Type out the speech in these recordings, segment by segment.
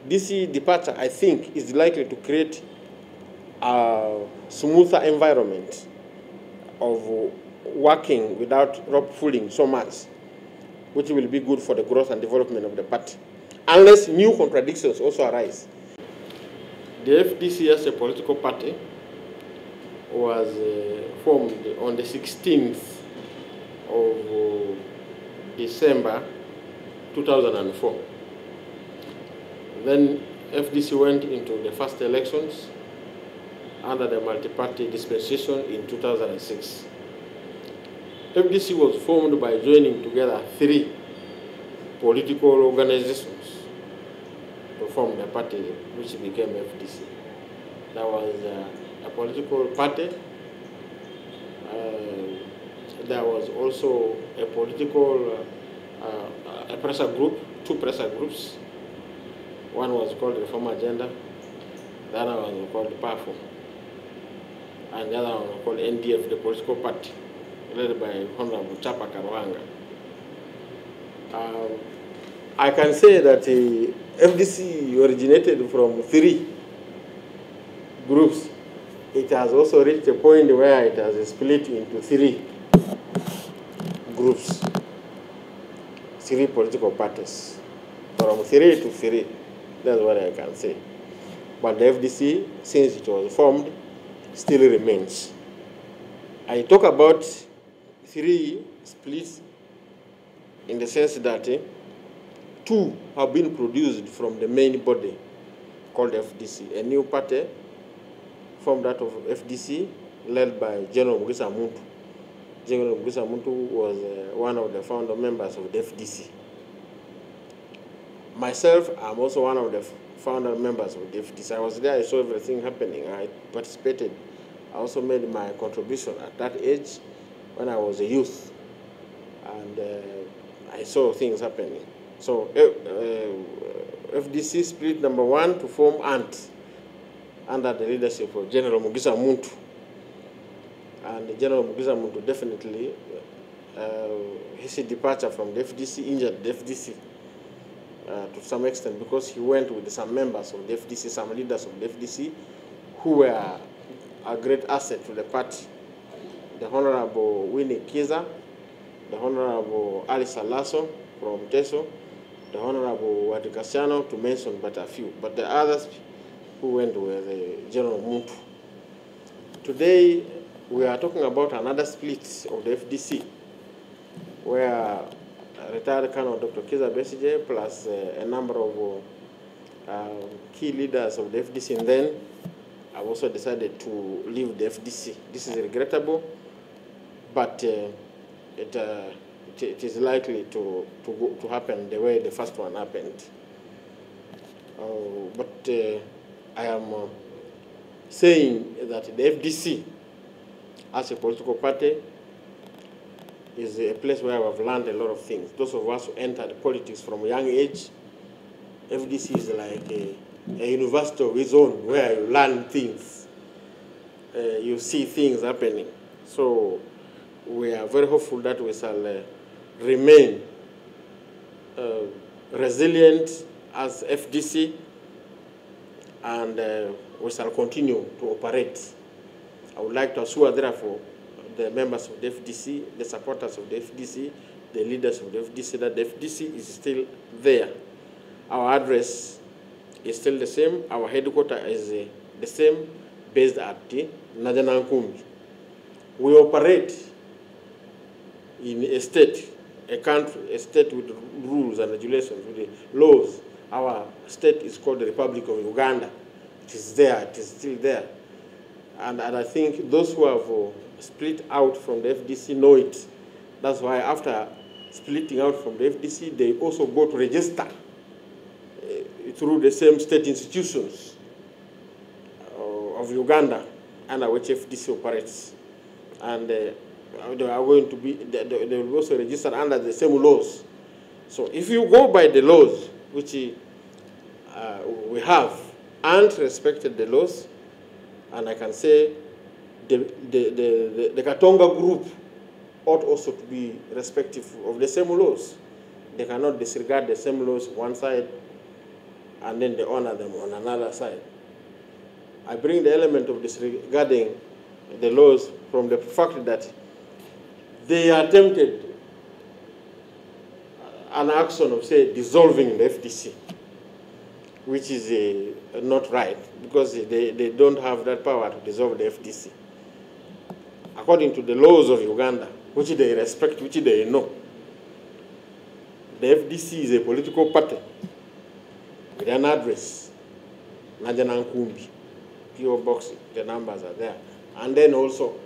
FDC departure, I think, is likely to create a smoother environment of working without rope pulling so much, which will be good for the growth and development of the party, unless new contradictions also arise. The FDC as a political party was formed on the 16th of December 2004. Then FDC went into the first elections under the multi-party dispensation in 2006. FDC was formed by joining together 3 political organizations to form the party which became FDC. There was a political party. There was also a political a pressure group, 2 pressure groups. One was called Reform Agenda, the other one was called PAFO, and the other one was called NDF, the political party, led by Honorable Chapa Karuhanga. I can say that FDC originated from 3 groups. It has also reached a point where it has split into 3 groups, 3 political parties, from 3 to 3. That's what I can say. But the FDC, since it was formed, still remains. I talk about 3 splits in the sense that 2 have been produced from the main body called FDC. A new party formed out of FDC, led by General Mugisa Muntu. General Mugisa Muntu was one of the founder members of the FDC. Myself, I'm also one of the founder members of the FDC. I was there, I saw everything happening. I participated. I also made my contribution at that age when I was a youth. And I saw things happening. So FDC split number 1 to form ANT under the leadership of General Mugisa Muntu. And General Mugisa Muntu definitely, his departure from the FDC injured the FDC to some extent, because he went with some members of the FDC, some leaders of the FDC, who were a great asset to the party. The Honorable Winnie Kiza, the Honorable Ali Salaso from Teso, the Honorable Watikasiano, to mention but a few. But the others who went were the General Muntu. Today, we are talking about another split of the FDC, where retired Colonel Dr. Kiza Besigye plus a number of key leaders of the FDC, and then I also decided to leave the FDC. This is regrettable, but it is likely to happen the way the first one happened. But I am saying that the FDC, as a political party, is a place where I've learned a lot of things. Those of us who entered politics from a young age, FDC is like a university of its own, where you learn things, you see things happening. So we are very hopeful that we shall remain resilient as FDC, and we shall continue to operate. I would like to assure, therefore, the members of the FDC, the supporters of the FDC, the leaders of the FDC, that the FDC is still there. Our address is still the same. Our headquarters is the same, based at Najanankumbi. We operate in a state, a country, a state with rules and regulations, with the laws. Our state is called the Republic of Uganda. It is there, it is still there. And I think those who have split out from the FDC know it. That's why after splitting out from the FDC, they also go to register through the same state institutions of Uganda, under which FDC operates. And they are going to be, they will also register under the same laws. So if you go by the laws, which we have, and respected the laws, and I can say the Katonga group ought also to be respectful of the same laws. They cannot disregard the same laws one side and then they honor them on another side. I bring the element of disregarding the laws from the fact that they attempted an action of, say, dissolving the FDC, which is not right, because they don't have that power to dissolve the FDC. According to the laws of Uganda, which they respect, which they know, the FDC is a political party with an address, Najana Nkumbi, PO Box, the numbers are there. And then also,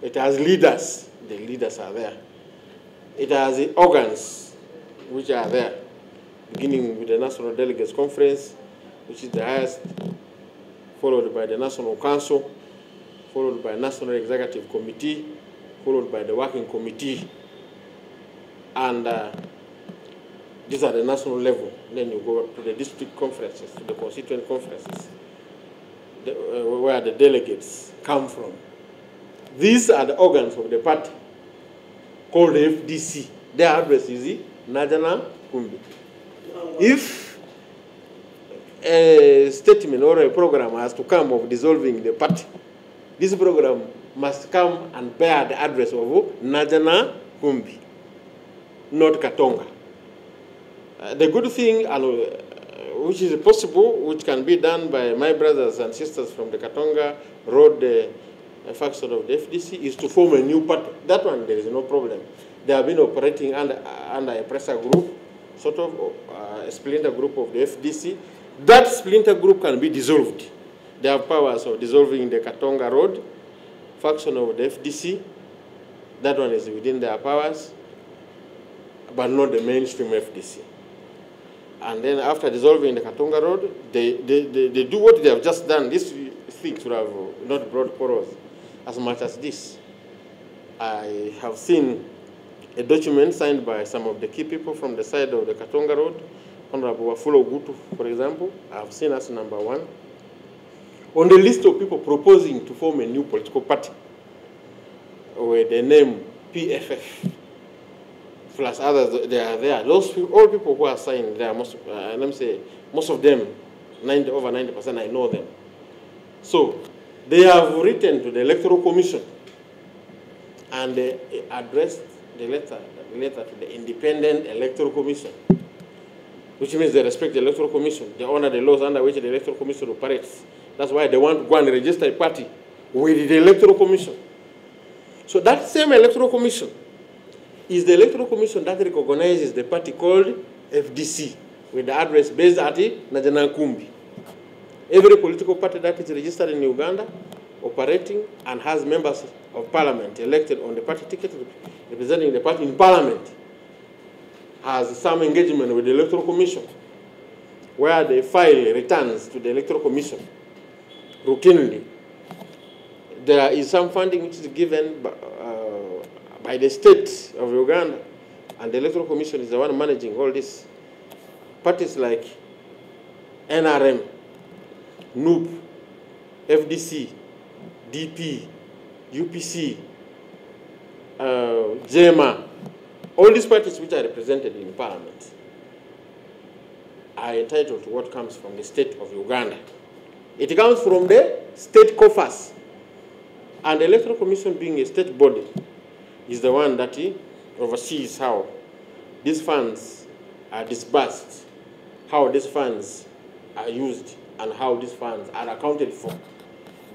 it has leaders, the leaders are there. It has the organs, which are there, beginning with the National Delegates Conference, which is the highest, followed by the National Council, followed by National Executive Committee, followed by the Working Committee, and these are the national level. Then you go to the district conferences, to the constituent conferences, where the delegates come from. These are the organs of the party called the FDC. Their address is Najana Kumbi. If a statement or a program has to come of dissolving the party, this program must come and bear the address of Najana Kumbi, not Katonga. The good thing, which is possible, which can be done by my brothers and sisters from the Katonga Road faction of the FDC, is to form a new party. That one, there is no problem. They have been operating under a pressure group, sort of a splinter group of the FDC. That splinter group can be dissolved. They have powers of dissolving the Katonga Road faction of the FDC. That one is within their powers, but not the mainstream FDC. And then after dissolving the Katonga Road, they do what they have just done. These things would have not brought quarrels as much as this. I have seen a document signed by some of the key people from the side of the Katonga Road, Honorable Wafulo Gutu, for example. I have seen as number one on the list of people proposing to form a new political party with the name PFF. Plus others, they are there. Those people, all people who are signed there, most of them, over 90%, I know them. So they have written to the Electoral Commission and they addressed the letter to the Independent Electoral Commission, which means they respect the Electoral Commission. They honor the laws under which the Electoral Commission operates. That's why they want to go and register a party with the Electoral Commission. So that same Electoral Commission is the Electoral Commission that recognizes the party called FDC with the address based at Najana Nkumbi. Every political party that is registered in Uganda, operating, and has members of parliament elected on the party ticket representing the party in parliament has some engagement with the Electoral Commission, where they file returns to the Electoral Commission routinely. There is some funding which is given by the state of Uganda, and the Electoral Commission is the one managing all this. Parties like NRM, NUP, FDC, DP, UPC, JEMA, all these parties which are represented in Parliament are entitled to what comes from the state of Uganda. It comes from the state coffers. And the Electoral Commission, being a state body, is the one that oversees how these funds are disbursed, how these funds are used, and how these funds are accounted for.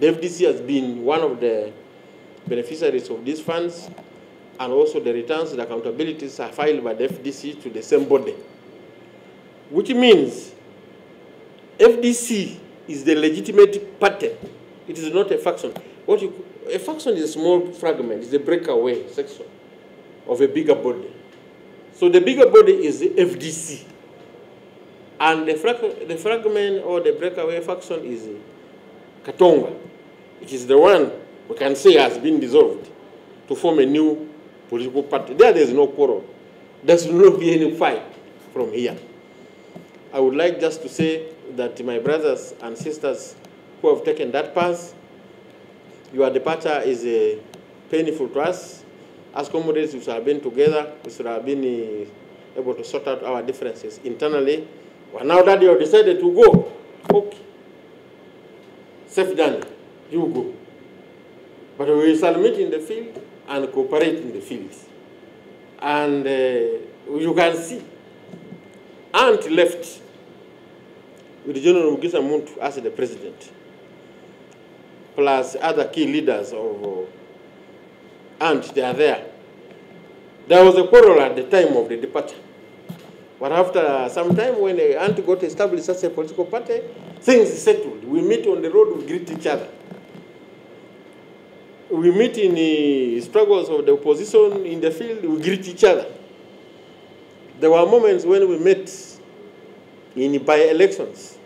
The FDC has been one of the beneficiaries of these funds, and also the returns and accountabilities are filed by the FDC to the same body, which means FDC is the legitimate party. It is not a faction. A faction is a small fragment, it's a breakaway section of a bigger body. So the bigger body is the FDC. And the fragment or the breakaway faction is Katonga, which is the one we can say has been dissolved to form a new political party. There is no quarrel. There should not be any fight from here. I would like just to say that my brothers and sisters who have taken that path, your departure is painful to us. As comrades, we should have been together. We should have been able to sort out our differences internally Well, now that you have decided to go, okay, safe done, you go. But we will submit in the field and cooperate in the field. And you can see, Ant left with General Mugisa Muntu as the president, plus other key leaders of Ant, they are there. There was a quarrel at the time of the departure. But after some time, when Ant got established as a political party, things settled. We meet on the road, we greet each other. We meet in the struggles of the opposition in the field, we greet each other. There were moments when we met in by-elections,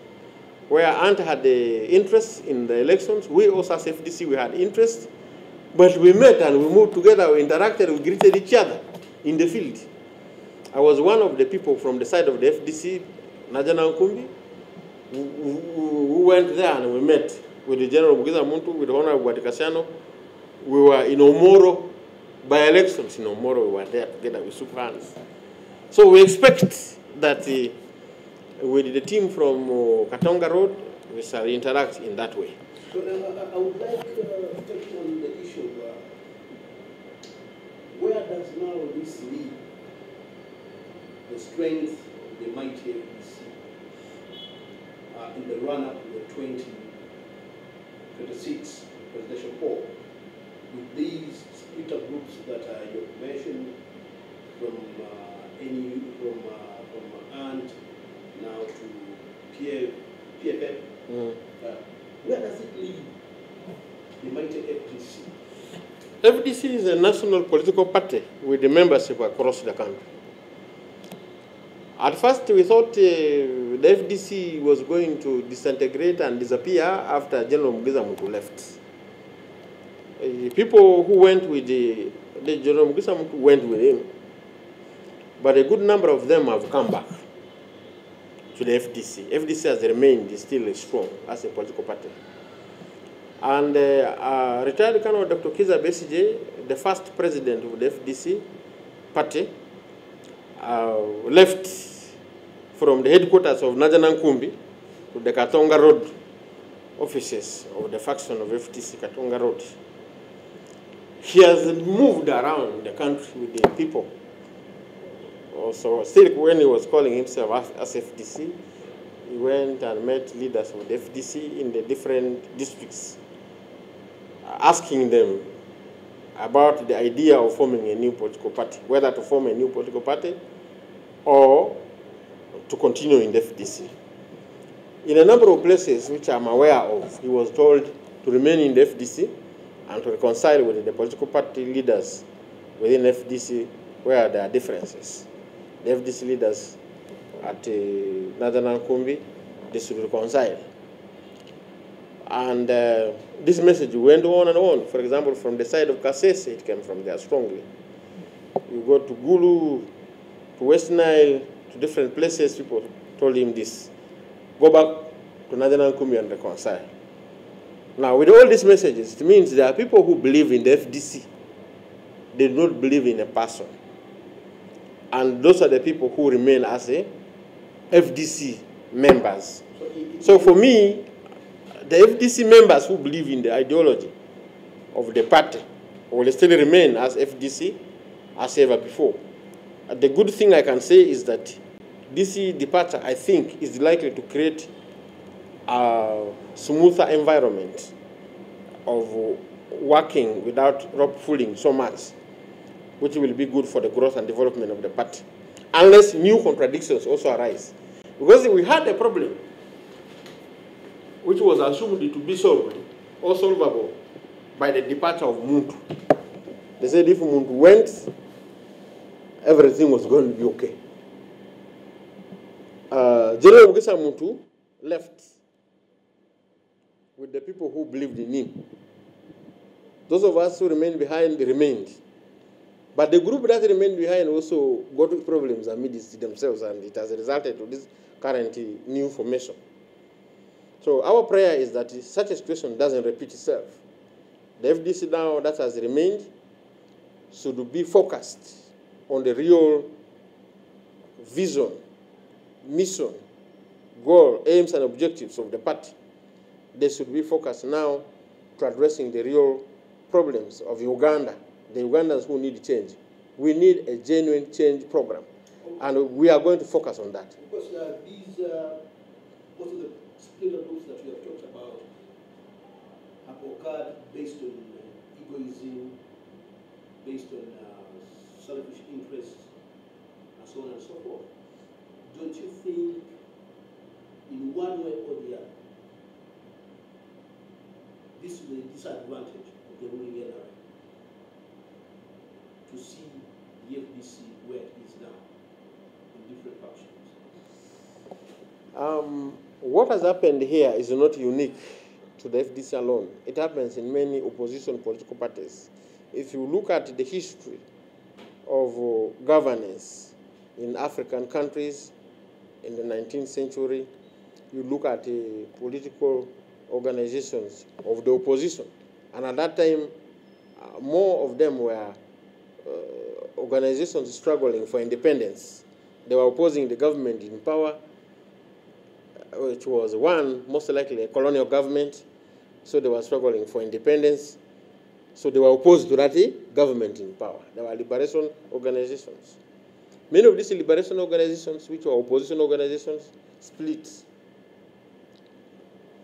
where Ant had the interest in the elections. We also as FDC, we had interest. But we met and we moved together, we interacted, we greeted each other in the field. I was one of the people from the side of the FDC, Najana Nkumbi, who went there and we met with the General Mugisa Muntu, with Honorable Wadikasiano. We were in Omoro, by elections in Omoro, we were there together, we shook hands. So we expect that with the team from Katonga Road, we shall interact in that way. So I would like to touch on the issue of where does now this leave the strength of the mighty FDC in the run-up to the 2026 presidential poll, with these splinter groups that you mentioned from ANT now to PFF. Where does it leave the mighty FDC? FDC is a national political party with the membership across the country. At first, we thought the FDC was going to disintegrate and disappear after General Mugisa Muntu left. People who went with the General Mugisa Muntu went with him, but a good number of them have come back to the FDC. FDC has remained still strong as a political party. And retired Colonel Dr. Kiza Besigye, the first president of the FDC party, left from the headquarters of Najana Nkumbi to the Katonga Road offices of the faction of FDC Katonga Road. He has moved around the country with the people. Also, still when he was calling himself as FDC, he went and met leaders of the FDC in the different districts, asking them about the idea of forming a new political party, whether to form a new political party or to continue in the FDC. In a number of places which I'm aware of, he was told to remain in the FDC and to reconcile with the political party leaders within FDC where there are differences. The FDC leaders at Najana Nkumbi, they should reconcile. And this message went on and on. For example, from the side of Kasese, it came from there strongly. You go to Gulu, to West Nile, to different places, people told him this. Go back to Najana Nkumbi and reconcile. Now, with all these messages, it means there are people who believe in the FDC. They do not believe in a person. And those are the people who remain as a FDC members. So for me, the FDC members who believe in the ideology of the party will still remain as FDC as ever before. The good thing I can say is that DC departure, I think, is likely to create a smoother environment of working without rope pulling so much, which will be good for the growth and development of the party, unless new contradictions also arise. Because we had a problem which was assumed to be solved or solvable by the departure of Muntu. They said if Muntu went, everything was going to be okay. General Mugisa Muntu left with the people who believed in him. Those of us who remained behind remained. But the group that remained behind also got problems amidst themselves, and it has resulted to this current new formation. So our prayer is that such a situation doesn't repeat itself. The FDC now that has remained should be focused on the real vision, mission, goal, aims and objectives of the party, they should be focused now to addressing the real problems of Uganda, the Ugandans who need change. We need a genuine change program, and we are going to focus on that. Because these, most of the splinter groups that we have talked about have occurred based on egoism, based on selfish interests, and so on and so forth. Don't you think, in one way or the other, this is the disadvantage of the ruling NRA to see the FDC where it is now in different factions? What has happened here is not unique to the FDC alone. It happens in many opposition political parties. If you look at the history of governance in African countries in the 19th century, you look at the political organizations of the opposition, and at that time, more of them were organizations struggling for independence. They were opposing the government in power, which was one, most likely a colonial government, so they were struggling for independence. So they were opposed to that government in power. They were liberation organizations. Many of these liberation organizations, which were opposition organizations, split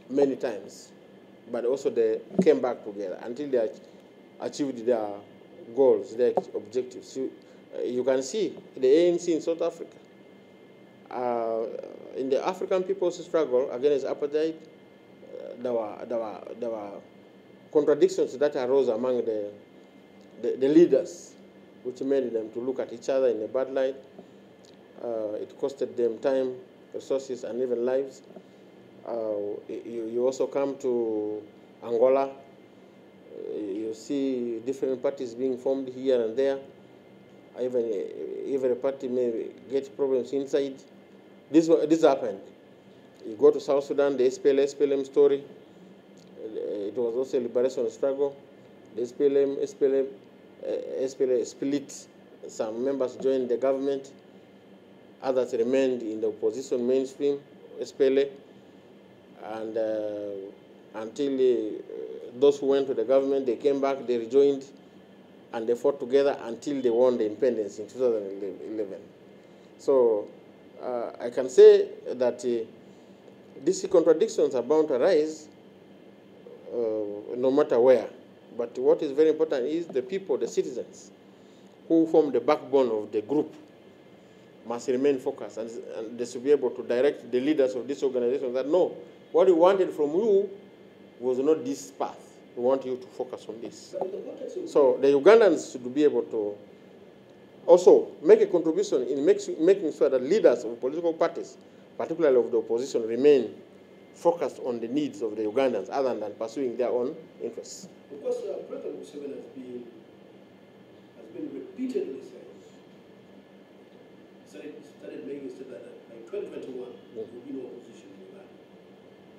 many times, but also they came back together until they achieved their goals, their objectives. You can see the ANC in South Africa. In the African people's struggle against apartheid, there were contradictions that arose among the leaders, which made them to look at each other in a bad light. It costed them time, resources, and even lives. You also come to Angola. You see different parties being formed here and there. Even every party may get problems inside. This happened. You go to South Sudan, the SPLM story. It was also a liberation struggle. The SPLM split. Some members joined the government. Others remained in the opposition mainstream, SPLA. And until those who went to the government, they came back, they rejoined, and they fought together until they won the independence in 2011. So I can say that these contradictions are bound to arise no matter where. But what is very important is the people, the citizens, who form the backbone of the group must remain focused, and they should be able to direct the leaders of this organization that, no, what we wanted from you was not this path. We want you to focus on this. So the Ugandans should be able to also make a contribution in making sure that leaders of political parties, particularly of the opposition, remain focused on the needs of the Ugandans other than pursuing their own interests. Because President Museveni has been repeatedly saying, started making a statement that by 2021 there will be no opposition in Uganda.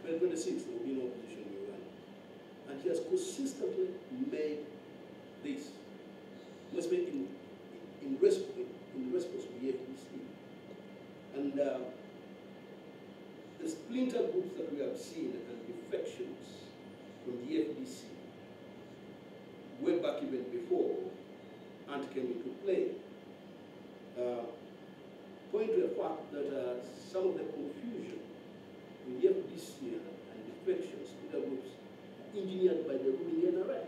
2026 there will be no opposition in Uganda. And he has consistently made this, in response to the FDC. And the splinter groups that we have seen and defections from the FDC, way back even before Ant came into play, point to the fact that some of the confusion in the FDC and defections, splinter groups, engineered by the ruling NRA.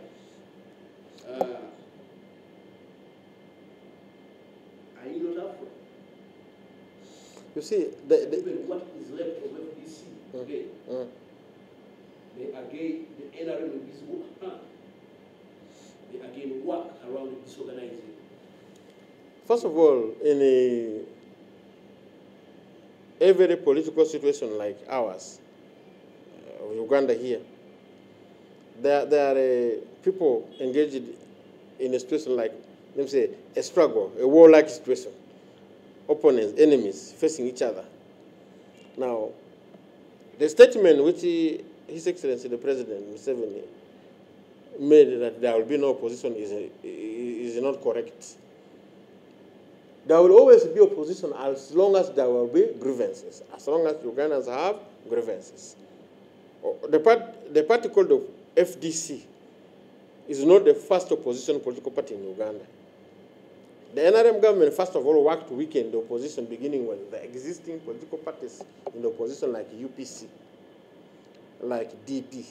Are you not afraid? You see, even what is left of FDC today, the NRA will be work. They again work around disorganizing. First of all, in every political situation like ours, Uganda here, there are people engaged in a situation like, let me say, a struggle, a warlike situation. Opponents, enemies, facing each other. Now, the statement which His Excellency the President Museveni made that there will be no opposition is not correct. There will always be opposition as long as there will be grievances, as long as Ugandans have grievances. The party called the FDC is not the first opposition political party in Uganda. The NRM government, first of all, worked to weaken the opposition, beginning with the existing political parties in the opposition like UPC, like DP.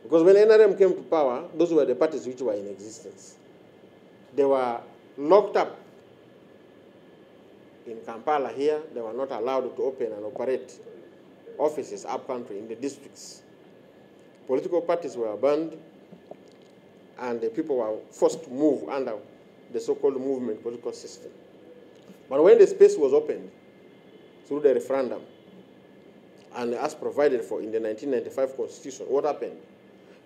Because when NRM came to power, those were the parties which were in existence. They were locked up in Kampala here. They were not allowed to open and operate offices up-country in the districts. Political parties were banned, and the people were forced to move under the so-called movement political system. But when the space was opened through the referendum, and as provided for in the 1995 Constitution, what happened?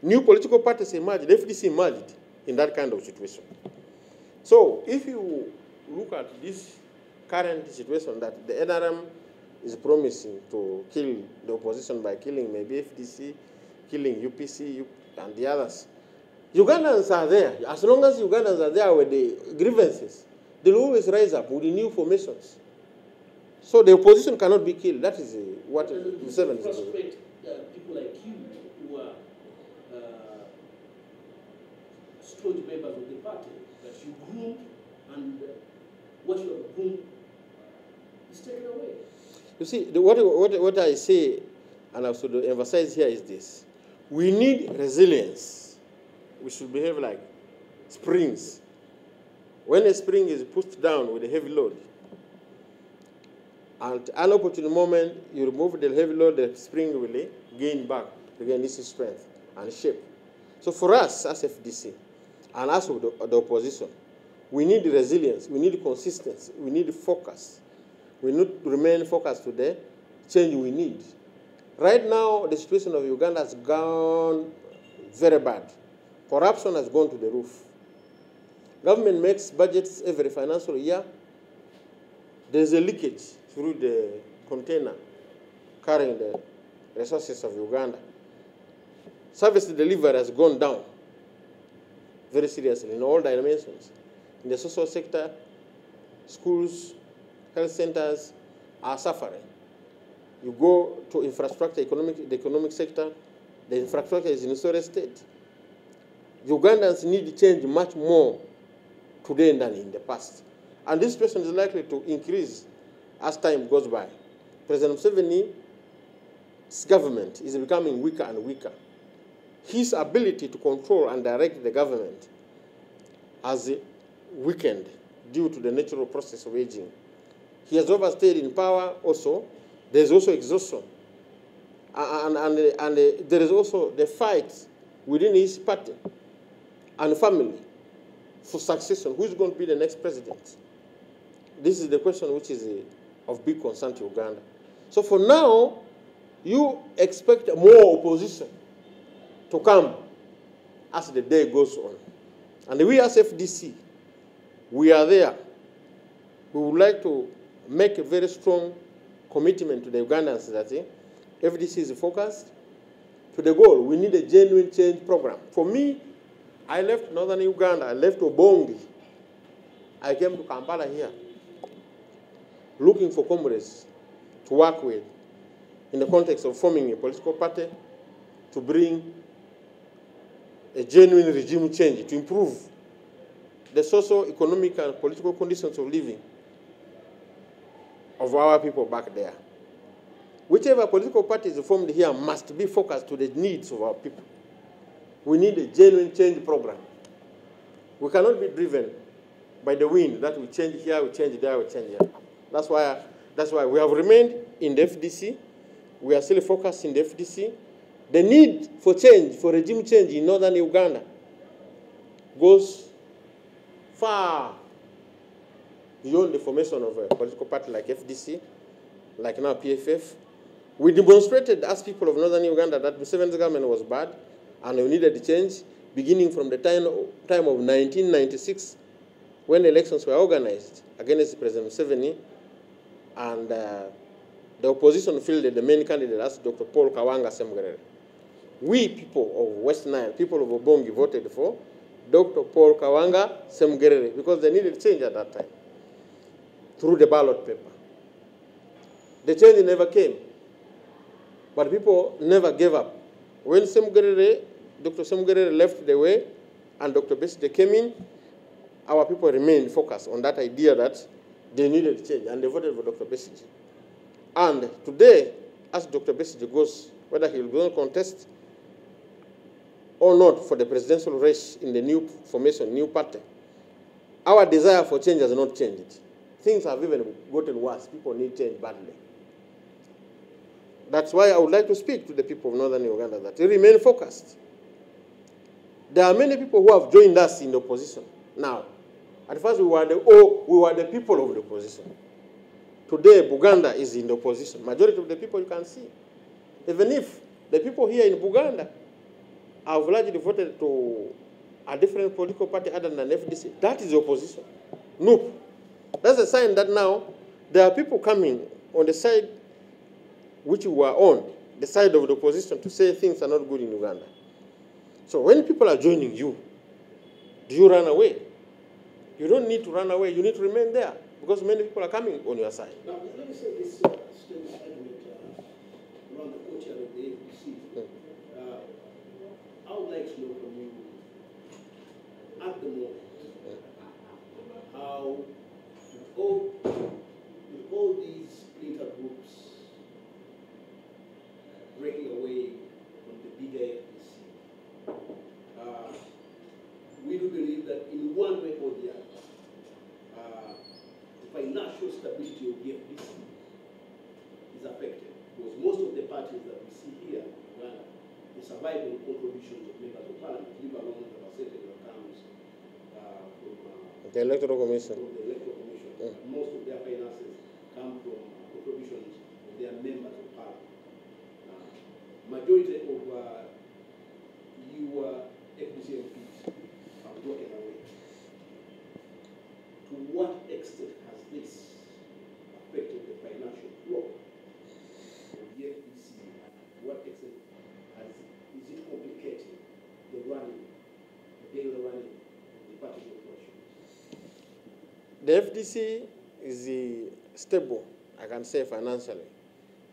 New political parties emerged, the FDC emerged in that kind of situation. So if you look at this current situation that the NRM is promising to kill the opposition by killing maybe FDC, killing UPC and the others, Ugandans are there. As long as Ugandans are there with the grievances, they'll always rise up with the new formations. So the opposition cannot be killed. That is what Museveni is doing. People like you who are staunch members of the party that you groom, and what you have groomed is taken away. You see, what I say, and I should emphasize here, is this. We need resilience. We should behave like springs. When a spring is pushed down with a heavy load, at an opportune moment, you remove the heavy load, the spring will gain back, regain its strength and shape. So for us as FDC, and as the opposition, we need resilience, we need consistency, we need focus. We need to remain focused to the change we need. Right now, the situation of Uganda has gone very bad. Corruption has gone to the roof. Government makes budgets every financial year. There's a leakage through the container carrying the resources of Uganda. Service delivery has gone down very seriously in all dimensions. In the social sector, schools, health centers are suffering. You go to infrastructure, the economic sector, the infrastructure is in a sorry state. Ugandans need change much more today than in the past. And this situation is likely to increase as time goes by. President Museveni's government is becoming weaker and weaker. His ability to control and direct the government has weakened due to the natural process of aging. He has overstayed in power also. There's also exhaustion. And there is also the fight within his party and family for succession. Who is going to be the next president? This is the question which is of big concern to Uganda. So for now, you expect more opposition to come as the day goes on. And we as FDC, we are there. We would like to make a very strong commitment to the Ugandans that FDC is focused to the goal. We need a genuine change program. For me, I left northern Uganda, I left Obongi. I came to Kampala here, looking for comrades to work with in the context of forming a political party to bring a genuine regime change, to improve the social, economic, and political conditions of living of our people back there. Whichever political party is formed here must be focused to the needs of our people. We need a genuine change program. We cannot be driven by the wind that we change here, we change there, we change here. That's why we have remained in the FDC. We are still focused in the FDC. The need for change, for regime change in northern Uganda goes far beyond the formation of a political party like FDC, like now PFF. We demonstrated as people of northern Uganda that Museveni's government was bad and we needed to change, beginning from the time of 1996 when elections were organized against President Museveni, and the opposition fielded the main candidate as Dr. Paul Kawanga Semgerere. We people of West Nile, people of Obongi, voted for Dr. Paul Kawanga Semgerere because they needed change at that time. through the ballot paper. The change never came, but people never gave up. When Dr. Semugere left the way and Dr. Besigye came in, our people remained focused on that idea that they needed change, and they voted for Dr. Besigye. And today, as Dr. Besigye goes, whether he will go and contest or not for the presidential race in the new formation, new party, our desire for change has not changed. Things have even gotten worse. People need change badly. That's why I would like to speak to the people of northern Uganda that they remain focused. There are many people who have joined us in the opposition now. At first, we were the people of the opposition. Today, Buganda is in the opposition. Majority of the people you can see. Even if the people here in Buganda have largely voted to a different political party other than FDC, that is the opposition. Nope. That's a sign that now there are people coming on the side which we were on, the side of the opposition, to say things are not good in Uganda. So when people are joining you, do you run away? You don't need to run away. You need to remain there because many people are coming on your side. Now, let me say this still segment around the courtyard of the FDC. I would like to know from you at the moment how with all these splinter groups breaking away from the bigger FDC, we do believe that in one way or the other, the financial stability of the FDC is affected because most of the parties that we see here in Uganda, they survive on contributions of members of parliament, leave alone the percentage of accounts from the Electoral Commission. Most of their finances come from contributions of their members of parliament. Majority of your FDC MPs are broken away. To what extent has this affected the financial flow of the FDC? To what extent is it complicating the daily running of the party's operations? The FDC is stable, I can say, financially.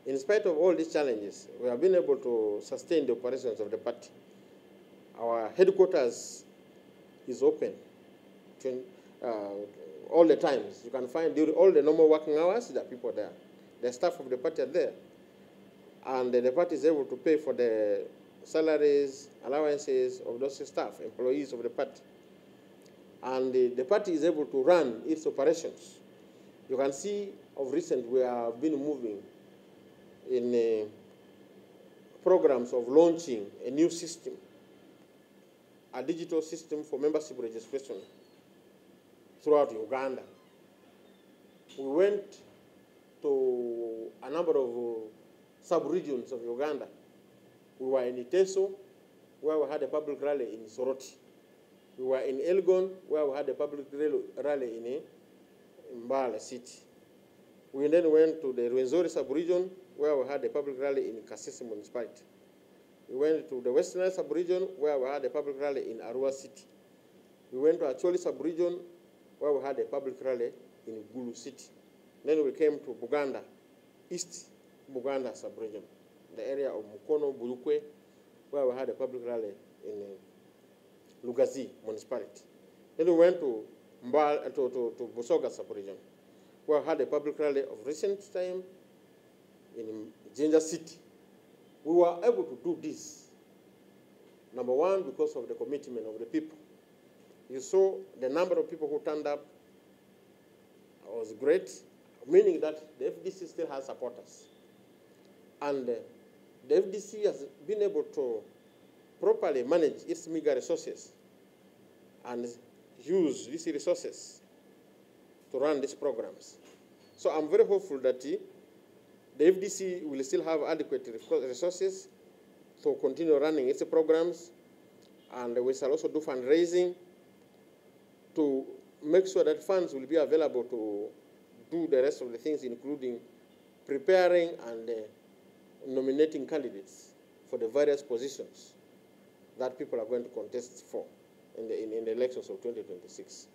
In spite of all these challenges, we have been able to sustain the operations of the party. Our headquarters is open all the times. You can find during all the normal working hours, there are people there. The staff of the party are there. And the party is able to pay for the salaries, allowances of those staff, employees of the party. And the party is able to run its operations. You can see of recent we have been moving in programs of launching a new system, a digital system for membership registration throughout Uganda. We went to a number of sub-regions of Uganda. We were in Iteso, where we had a public rally in Soroti. We were in Elgon, where we had a public rally in Mbale City. We then went to the Rwenzori sub-region, where we had a public rally in Kasese municipality. We went to the Western sub-region, where we had a public rally in Arua City. We went to Acholi sub-region, where we had a public rally in Gulu City. Then we came to Buganda, East Buganda sub-region, the area of Mukono, Bulukwe, where we had a public rally in Lugazi municipality. Then we went to Busoga sub-region, where we had a public rally of recent time in Jinja City. We were able to do this, number one, because of the commitment of the people. You saw the number of people who turned up was great, meaning that the FDC still has supporters. And the FDC has been able to properly manage its meager resources and use these resources to run these programs. So I'm very hopeful that the FDC will still have adequate resources to continue running its programs, and we shall also do fundraising to make sure that funds will be available to do the rest of the things, including preparing and nominating candidates for the various positions that people are going to contest for in the elections of 2026.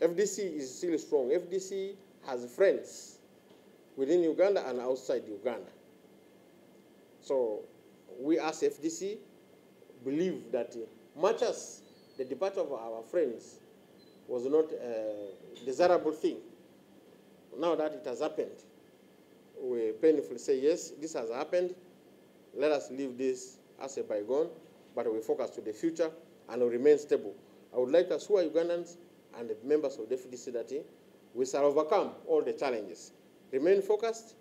FDC is still strong. FDC has friends within Uganda and outside Uganda. So we as FDC believe that much as the departure of our friends was not a desirable thing, now that it has happened, we painfully say, yes, this has happened. Let us leave this as a bygone, but we focus to the future and we remain stable. I would like to assure Ugandans and the members of the FDC that we shall overcome all the challenges. Remain focused.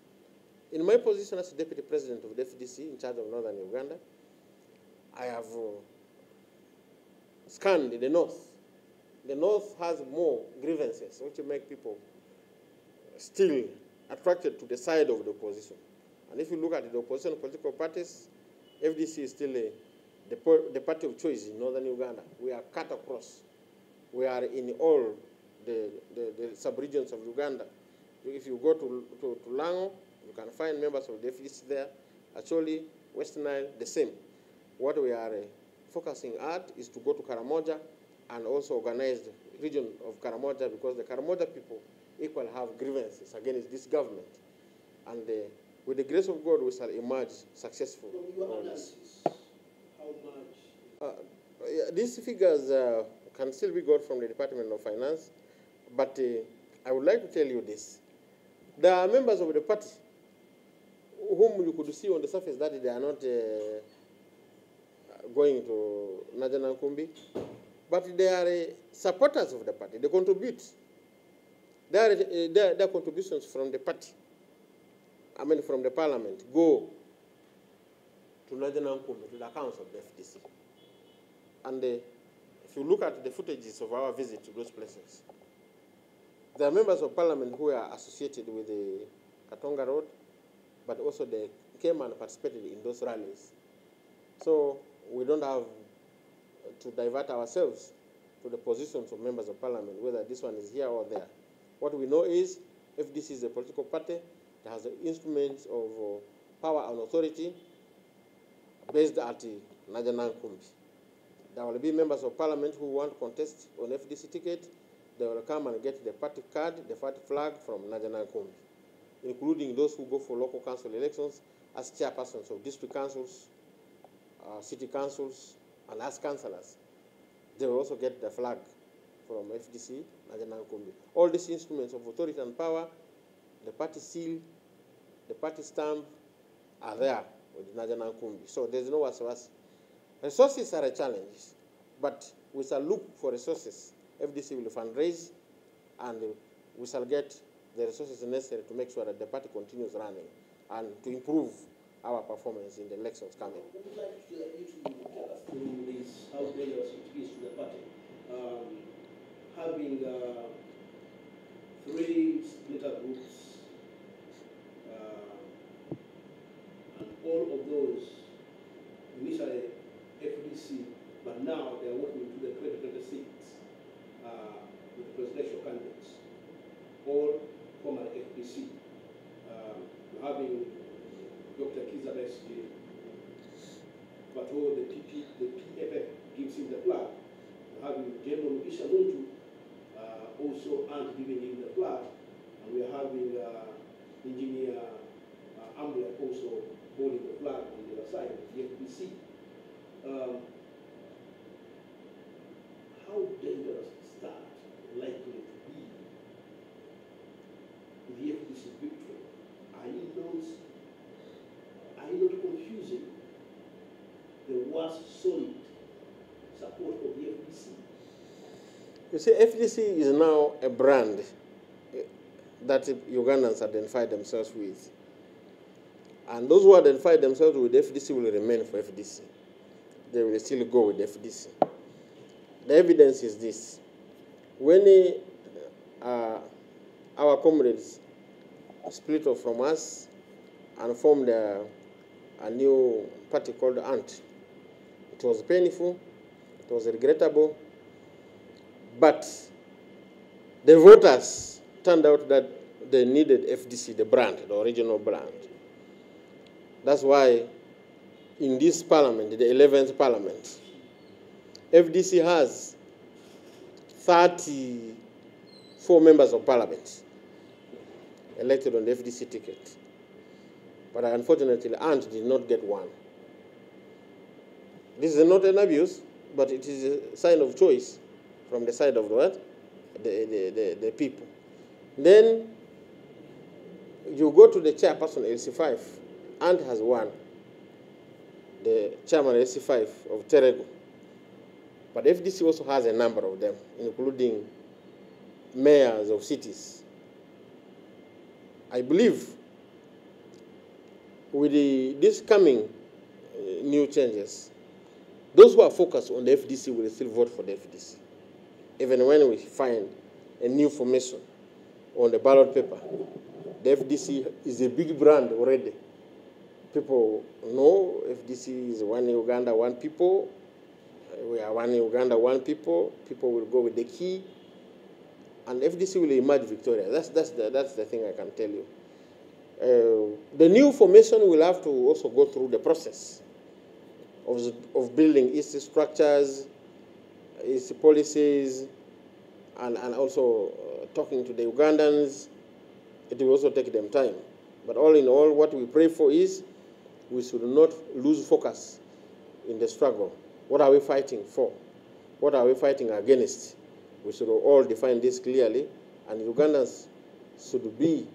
In my position as Deputy President of the FDC in charge of Northern Uganda, I have scanned the North. The North has more grievances, which make people still attracted to the side of the opposition. And if you look at the opposition political parties, FDC is still the party of choice in Northern Uganda. We are cut across. We are in all the sub-regions of Uganda. If you go to Lango, you can find members of the FDC there. Actually, West Nile, the same. What we are focusing at is to go to Karamoja and also organize the region of Karamoja, because the Karamoja people equally have grievances against this government. And with the grace of God, we shall emerge successful. From your analysis, how much? These figures can still be got from the Department of Finance, but I would like to tell you this. There are members of the party whom you could see on the surface that they are not going to Najanankumbi, but they are supporters of the party. They contribute. Their contributions from the party, I mean from the parliament, go to Najanankumbi, to the accounts of the FDC. And if you look at the footages of our visit to those places, there are members of parliament who are associated with the Katonga Road, but also they came and participated in those rallies. So we don't have to divert ourselves to the positions of members of parliament, whether this one is here or there. What we know is FDC is a political party that has the instruments of power and authority based at Najanankumbi. There will be members of parliament who want to contest on FDC ticket. They will come and get the party card, the party flag from Najanankumbi, including those who go for local council elections as chairpersons of district councils, city councils, and as councillors. They will also get the flag from FDC, Najanankumbi. All these instruments of authority and power, the party seal, the party stamp, are there with Najanankumbi. So there's no wasiwasi. Resources are a challenge, but we shall look for resources. FDC will fundraise, and we shall get the resources necessary to make sure that the party continues running and to improve our performance in the elections coming. I would like you to tell us through this, how dangerous it is to the party. Having 3 splitter groups, and all of those initially FDC, but now they are working to the 2026 with the presidential candidates, all former FDC. Having Dr. Kiza Besigye, but all the PFF gives him the flag. Having General Ishamuntu also and giving him the flag, and we are having Engineer Amble also holding the flag on the other side of the FDC. How dangerous is that likely to be with the FDC victory? Are you not confusing the worst solid support of the FDC? You see, FDC is now a brand that Ugandans identify themselves with. And those who identify themselves with FDC will remain for FDC. They will still go with FDC. The evidence is this. When our comrades split off from us and formed a new party called ANT, it was painful, it was regrettable, but the voters turned out that they needed FDC, the brand, the original brand. That's why in this parliament, the 11th parliament, FDC has 34 members of parliament. elected on the FDC ticket. But unfortunately, Ant did not get one. This is not an abuse, but it is a sign of choice from the side of the what? The people. Then you go to the chairperson, LC5. Ant has won, the chairman LC5 of Terego. But FDC also has a number of them, including mayors of cities. I believe with this coming new changes, those who are focused on the FDC will still vote for the FDC. Even when we find a new formation on the ballot paper, the FDC is a big brand already. People know FDC is one Uganda, one people. We are one Uganda, one people. People will go with the key, and FDC will emerge victorious. That's the thing I can tell you. The new formation will have to also go through the process of building its structures, its policies, and also talking to the Ugandans. It will also take them time. But all in all, what we pray for is we should not lose focus in the struggle. What are we fighting for? What are we fighting against? We should all define this clearly, and Ugandans should be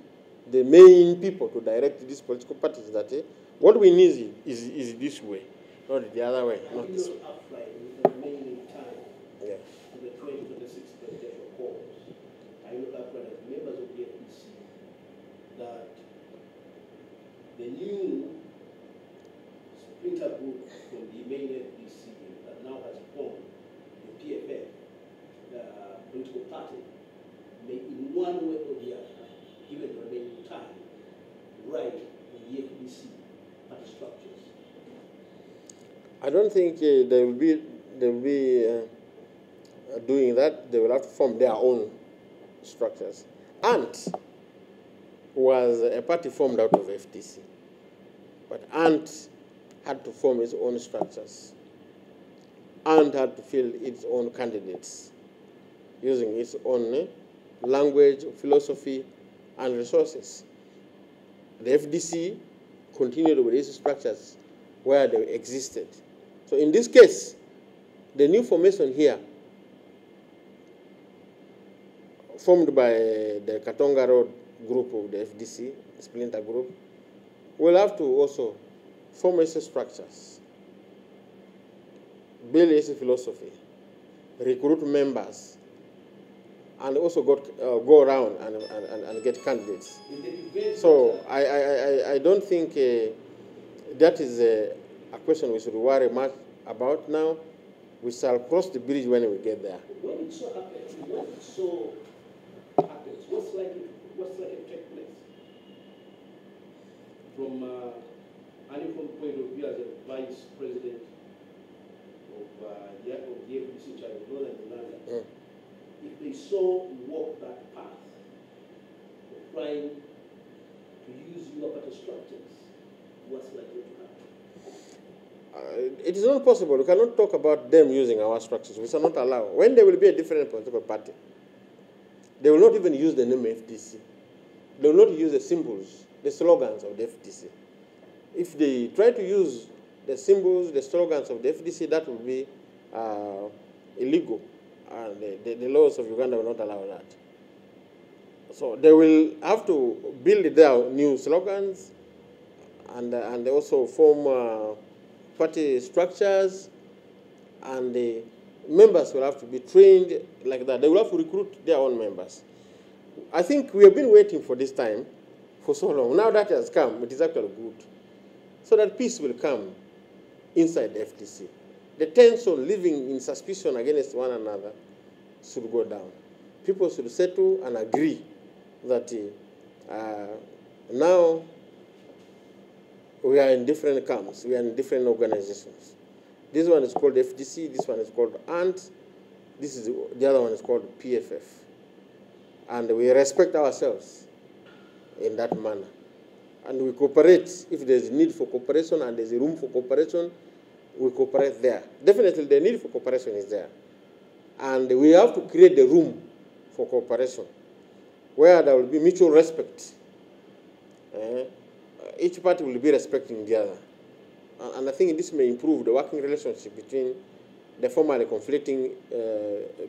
the main people to direct these political parties. That what we need is this way, not the other way. Not this way. With the remaining time to the 2026 presidential polls, I look up as members of the FDC that the new splinter group from the main FDC that now has formed the PFF, the political party, may in one way or the other, given the remaining time, write the FDC party structures. I don't think they will be doing that. They will have to form their own structures. Ant was a party formed out of FDC, but Ant had to form its own structures. Ant had to fill its own candidates using its own language, philosophy, and resources. The FDC continued with its structures where they existed. So in this case, the new formation here, formed by the Katonga Road group of the FDC, splinter group, will have to also form its structures, build its philosophy, recruit members, and also go around and get candidates. So I don't think that is a question we should worry much about now. We shall cross the bridge when we get there. When it so happens, what's likely to take place? From any point of view as a vice president of the FDC in Northern Uganda, if they so walk that path of trying to use your party structures, what's likely to happen? It is not possible. We cannot talk about them using our structures. We shall not allow. When there will be a different political party, they will not even use the name FDC. They will not use the symbols, the slogans of the FDC. If they try to use the symbols, the slogans of the FDC, that will be illegal. And the laws of Uganda will not allow that. So they will have to build their new slogans and also form party structures, and the members will have to be trained like that. They will have to recruit their own members. I think we have been waiting for this time for so long. Now that has come, it is actually good. So that peace will come inside the FDC. The tension living in suspicion against one another should go down. People should settle and agree that now we are in different camps, we are in different organizations. This one is called FDC, this one is called ANT, the other one is called PFF. And we respect ourselves in that manner. And we cooperate. If there's need for cooperation and there's room for cooperation, we cooperate there. Definitely the need for cooperation is there. And we have to create the room for cooperation where there will be mutual respect each party will be respecting the other. And I think this may improve the working relationship between the formerly conflicting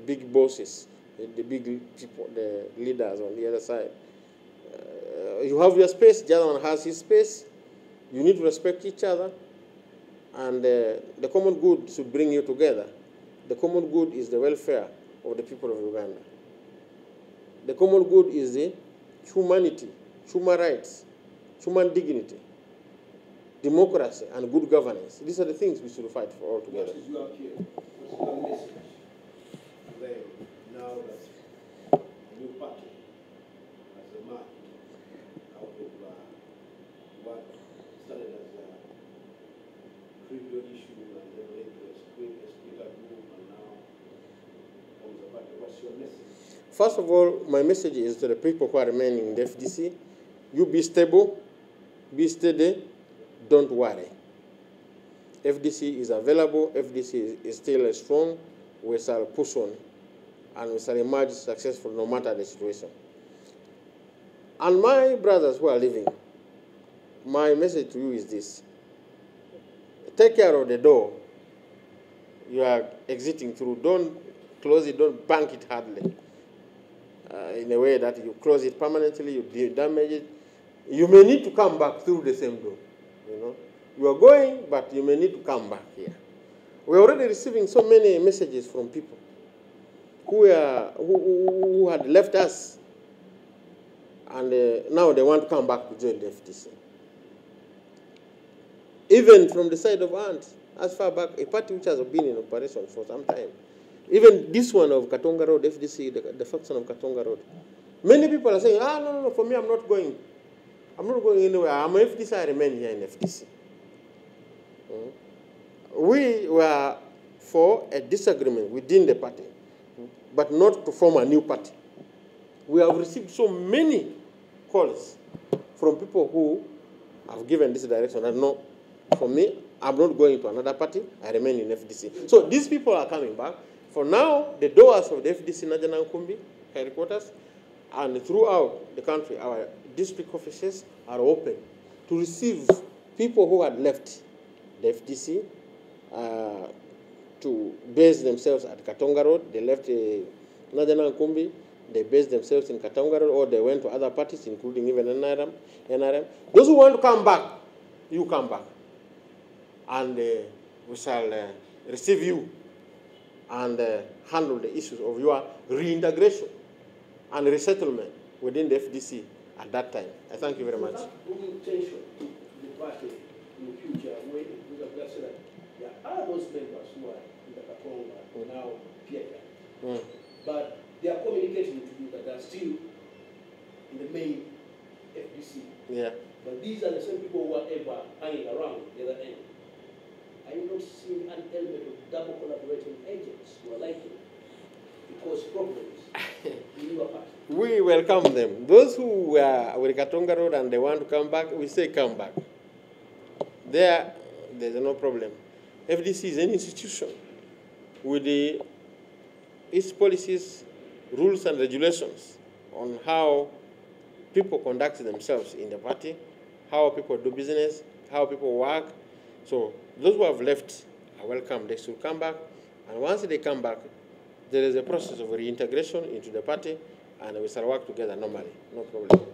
big bosses, the big people, the leaders on the other side. You have your space, the other one has his space. You need to respect each other. And the common good should bring you together. The common good is the welfare of the people of Uganda. The common good is the humanity, human rights, human dignity, democracy, and good governance. These are the things we should fight for all together. What is your appeal? What's your message to them now that a new party has emerged out of what started as a trivial issue and then led to a splinter group and now becomes a party? What's your message? First of all, my message is to the people who are remaining in the FDC. You be stable, be steady, don't worry. FDC is available, FDC is still strong. We shall push on and we shall emerge successful no matter the situation. And my brothers who are living, my message to you is this. Take care of the door you are exiting through. Don't close it, don't bang it hardly. In a way that you close it permanently, you damage it. You may need to come back through the same door. You know, you are going, but you may need to come back here. We're already receiving so many messages from people who had left us, and now they want to come back to join the FDC. Even from the side of ANT, as far back, a party which has been in operation for some time. Even this one of Katonga Road, FDC, the faction of Katonga Road. Many people are saying, no, for me, I'm not going. I'm not going anywhere. I'm FDC, I remain here in FDC. We were for a disagreement within the party, but not to form a new party. We have received so many calls from people who have given this direction. And no, for me, I'm not going to another party. I remain in FDC. So these people are coming back. For now, the doors of the FDC Najana Nkumbi headquarters and throughout the country, our district offices are open to receive people who had left the FDC to base themselves at Katonga Road. They left Najana Nkumbi. They based themselves in Katonga Road, or they went to other parties, including even NRM. Those who want to come back, you come back. And we shall receive you and handle the issues of your reintegration and resettlement within the FDC at that time. I thank you very much. Bringing tension to the party in the future, when we have said that there are those members who are in the Katonga now Pieta, but they are communicating to you that they are still in the main FDC. Yeah. But these are the same people who are ever hanging around the other end. Are you not seeing an element of double collaborating agents who are likely to cause problems in your party? We welcome them. Those who were with Katonga Road and they want to come back, we say come back. There's no problem. FDC is an institution with its policies, rules and regulations on how people conduct themselves in the party, how people do business, how people work. So those who have left are welcome. They should come back. And once they come back, there is a process of reintegration into the party, and we shall work together normally. No problem.